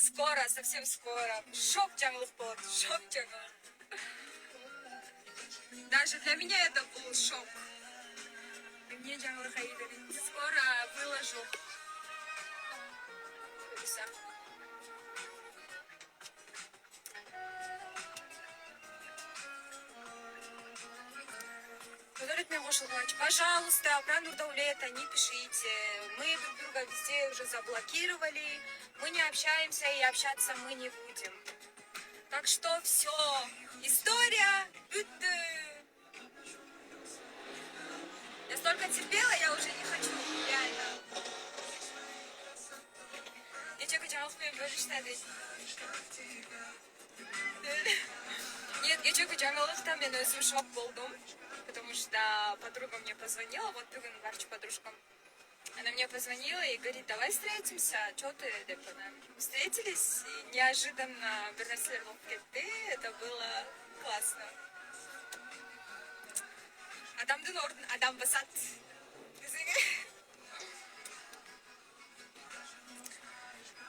Скоро, совсем скоро. Шок жаңылык болот, шок жаңылык. Даже для меня это был шок. И мне жаңылык айтып, скоро выложу. Пожалуйста, про Нурдаулета не пишите. Мы друг друга везде уже заблокировали. Мы не общаемся и общаться мы не будем. Так что все. История. Я столько терпела, я уже не хочу. Реально. Я что хотела говорить. Нет, я что хотела там, я на шок болдум. Потому что подруга мне позвонила, вот бүгін барчу подружкам. Она мне позвонила и говорит, давай встретимся. Что ты, Депана? Встретились, и неожиданно Бернеслер кетти. Это было классно. Адамдын ордун адам басат.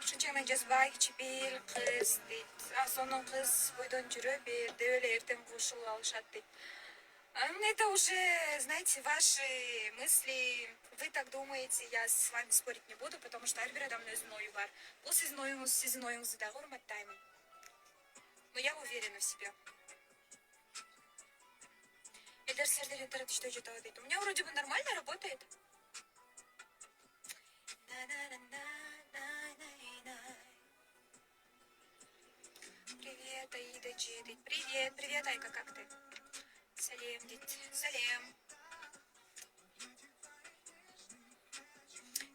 Шунчаны жазбай, чипил, кыз, дейт. Сонун кыз бойдон жүрөп, деп эле эртең кушулуп алышат, дейт. Это уже, знаете, ваши мысли. Вы так думаете, я с вами спорить не буду, потому что әрбір адамның өзінің ойы бар. Бұл sizin ойыңызды да құрметтаймын. Но я уверена в себе. Эльдар Сердер интернет что читал, у меня вроде бы нормально работает. Привет, Аида Джидит. Привет, привет, Айка, как ты? Салем, дит, салем.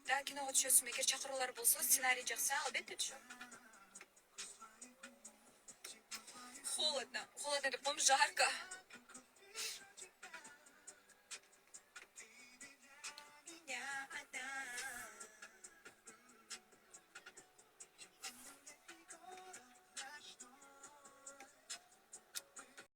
Да, киноға түсесің, егер шақырулар болса, сценарий жақса, албетте түсем. Холодно, это, по-моему, жарко.